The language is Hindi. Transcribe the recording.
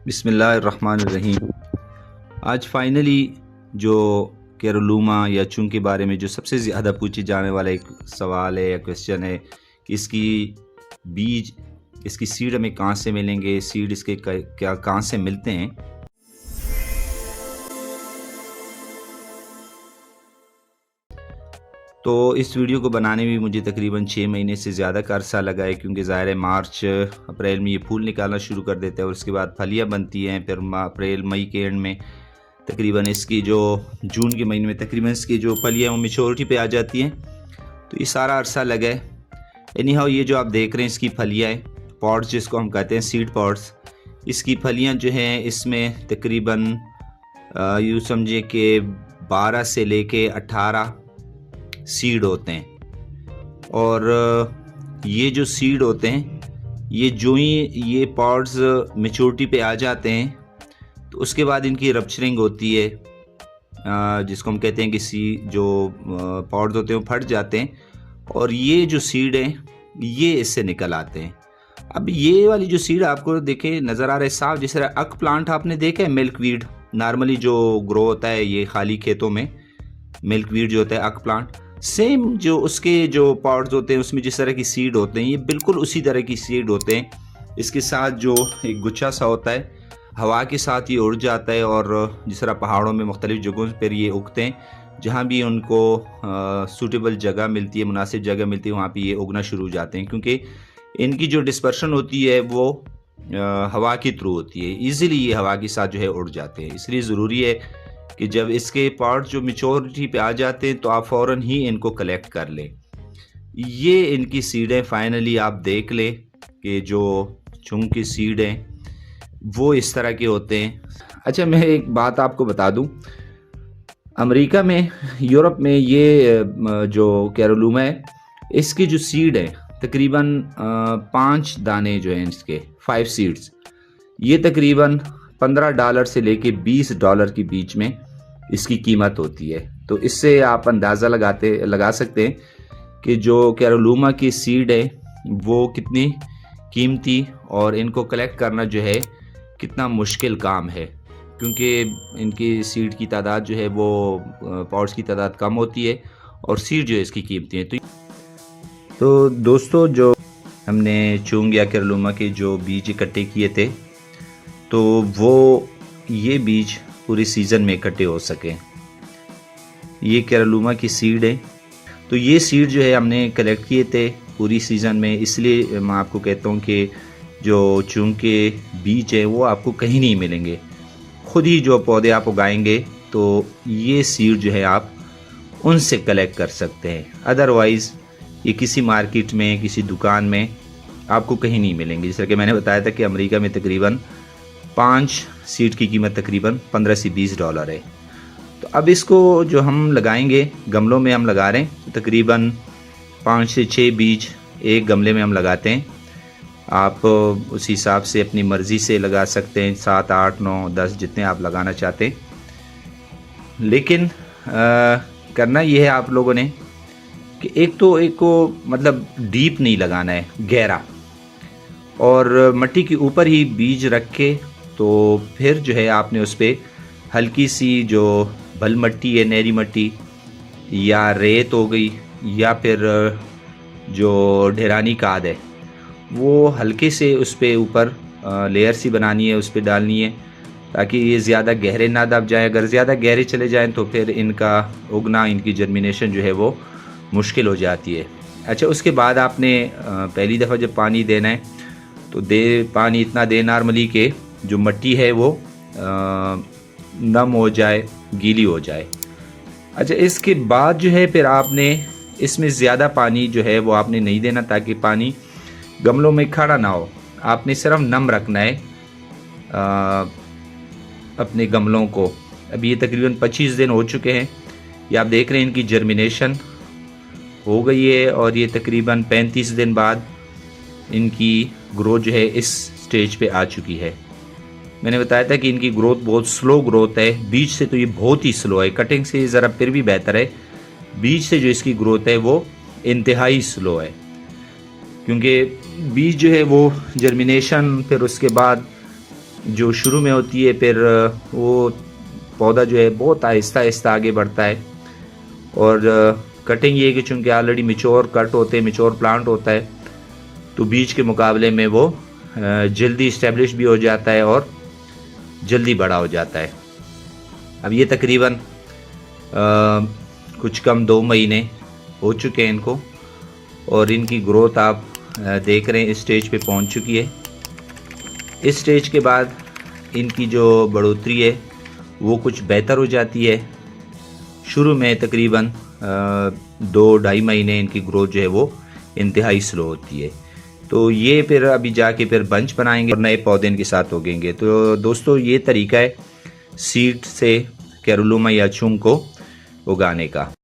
बिस्मिल्लाहिर्रहमानिर्रहीम। आज फाइनली जो केरलूमा या चुंग के बारे में जो सबसे ज़्यादा पूछी जाने वाला एक सवाल है या क्वेश्चन है कि इसकी बीज, इसकी सीड हमें कहाँ से मिलेंगे, सीड इसके क्या कहाँ से मिलते हैं। तो इस वीडियो को बनाने में मुझे तकरीबन 6 महीने से ज़्यादा का अरसा लगा है, क्योंकि ज़ाहिर है मार्च अप्रैल में ये फूल निकालना शुरू कर देता है और उसके बाद फलियाँ बनती हैं। फिर अप्रैल मई के एंड में तकरीबन इसकी जो जून के महीने में तकरीबन इसकी जो फलियाँ वो मेच्योरिटी पे आ जाती हैं। तो ये सारा अरसा लगा है। एनी हाउ, ये जो आप देख रहे हैं इसकी फलियाँ हैं, पॉट्स जिसको हम कहते हैं सीड पॉट्स। इसकी फलियाँ जो हैं इसमें तकरीबन यूँ समझिए कि 12 से लेके 18 सीड होते हैं। और ये जो सीड होते हैं ये जो ही ये पॉड्स मेच्योरिटी पे आ जाते हैं तो उसके बाद इनकी रप्चरिंग होती है, जिसको हम कहते हैं कि जो पॉड्स होते हैं वो फट जाते हैं और ये जो सीड हैं ये इससे निकल आते हैं। अब ये वाली जो सीड आपको देखे नज़र आ रहा है साफ, जिस तरह अक प्लांट आपने देखा है, मिल्क वीड नॉर्मली जो ग्रो होता है ये खाली खेतों में, मिल्क वीड जो होता है अक प्लांट, सेम जो उसके जो पॉड्स होते हैं उसमें जिस तरह की सीड होते हैं ये बिल्कुल उसी तरह की सीड होते हैं। इसके साथ जो एक गुच्छा सा होता है, हवा के साथ ये उड़ जाता है और जिस तरह पहाड़ों में मुख्तलिफ जगहों पर ये उगते हैं, जहाँ भी उनको सूटेबल जगह मिलती है, मुनासिब जगह मिलती है, वहाँ पे ये उगना शुरू हो जाते हैं। क्योंकि इनकी जो डिस्पर्शन होती है वो हवा के थ्रू होती है, ईज़िली ये हवा के साथ जो है उड़ जाते हैं। इसलिए ज़रूरी है कि जब इसके पार्ट जो मेच्योरिटी पे आ जाते हैं तो आप फ़ौरन ही इनको कलेक्ट कर लें। ये इनकी सीडें फाइनली आप देख लें कि जो चुंग की सीड हैं वो इस तरह के होते हैं। अच्छा, मैं एक बात आपको बता दूं, अमेरिका में, यूरोप में ये जो कैरोलूमा है इसकी जो सीड है तकरीबन 5 दाने जो हैं इसके 5 सीड्स, ये तकरीबन $15 से लेके $20 के बीच में इसकी कीमत होती है। तो इससे आप अंदाज़ा लगा सकते हैं कि जो कैरोलूमा की सीड है वो कितनी कीमती और इनको कलेक्ट करना जो है कितना मुश्किल काम है, क्योंकि इनकी सीड की तादाद जो है वो पॉट्स की तादाद कम होती है और सीड जो है इसकी कीमती है। तो दोस्तों, जो हमने चुंग या कैरोलूमा के जो बीज इकट्ठे किए थे तो वो ये बीज पूरे सीज़न में इकट्ठे हो सके। ये कैरोलूमा की सीड है, तो ये सीड जो है हमने कलेक्ट किए थे पूरी सीज़न में। इसलिए मैं आपको कहता हूँ कि जो चुंग के बीज हैं वो आपको कहीं नहीं मिलेंगे। खुद ही जो पौधे आप उगाएंगे तो ये सीड जो है आप उनसे कलेक्ट कर सकते हैं। अदरवाइज़ ये किसी मार्केट में, किसी दुकान में आपको कहीं नहीं मिलेंगे। जैसा कि मैंने बताया था कि अमेरिका में तकरीबन 5 सीड की कीमत तकरीबन $15 से $20 है। तो अब इसको जो हम लगाएंगे, गमलों में हम लगा रहे हैं, तो तकरीबन 5 से 6 बीज एक गमले में हम लगाते हैं। आप उस हिसाब से अपनी मर्ज़ी से लगा सकते हैं, 7, 8, 9, 10 जितने आप लगाना चाहते हैं। लेकिन करना यह है आप लोगों ने कि एक को मतलब डीप नहीं लगाना है, गहरा, और मिट्टी के ऊपर ही बीज रख के तो फिर जो है आपने उस पर हल्की सी जो बल मिट्टी है, नहरी मिट्टी या रेत हो गई या फिर जो ढेरानी खाद है वो हल्के से उस पर ऊपर लेयर सी बनानी है, उस पर डालनी है, ताकि ये ज़्यादा गहरे ना दब जाए। अगर ज़्यादा गहरे चले जाएं तो फिर इनका उगना, इनकी जर्मिनेशन जो है वो मुश्किल हो जाती है। अच्छा, उसके बाद आपने पहली दफ़ा जब पानी देना है तो पानी इतना दे नॉर्मली के जो मिट्टी है वो नम हो जाए, गीली हो जाए। अच्छा, इसके बाद जो है फिर आपने इसमें ज़्यादा पानी जो है वो आपने नहीं देना, ताकि पानी गमलों में खड़ा ना हो। आपने सिर्फ नम रखना है अपने गमलों को। अभी ये तकरीबन 25 दिन हो चुके हैं, ये आप देख रहे हैं इनकी जर्मिनेशन हो गई है और ये तकरीबन 35 दिन बाद इनकी ग्रोथ जो है इस स्टेज पे आ चुकी है। मैंने बताया था कि इनकी ग्रोथ बहुत स्लो ग्रोथ है, बीज से तो ये बहुत ही स्लो है, कटिंग से ज़रा फिर भी बेहतर है, बीज से जो इसकी ग्रोथ है वो इंतहाई स्लो है। क्योंकि बीज जो है वो जर्मिनेशन, फिर उसके बाद जो शुरू में होती है फिर वो पौधा जो है बहुत आहिस्ता आहिस्ता आगे बढ़ता है। और कटिंग ये है कि चूँकि ऑलरेडी मिच्योर कट होते हैं, मिच्योर प्लांट होता है, तो बीज के मुकाबले में वो जल्दी इस्टेब्लिश भी हो जाता है और जल्दी बड़ा हो जाता है। अब ये तकरीबन कुछ कम 2 महीने हो चुके हैं इनको, और इनकी ग्रोथ आप देख रहे हैं इस स्टेज पे पहुंच चुकी है। इस स्टेज के बाद इनकी जो बढ़ोतरी है वो कुछ बेहतर हो जाती है। शुरू में तकरीबन 2-2.5 महीने इनकी ग्रोथ जो है वो इंतहाई स्लो होती है। तो ये फिर अभी जाके फिर बंच बनाएंगे और नए पौधे इनके साथ उगेंगे। तो दोस्तों ये तरीका है सीड से कैरुलुमा या चुंग को उगाने का।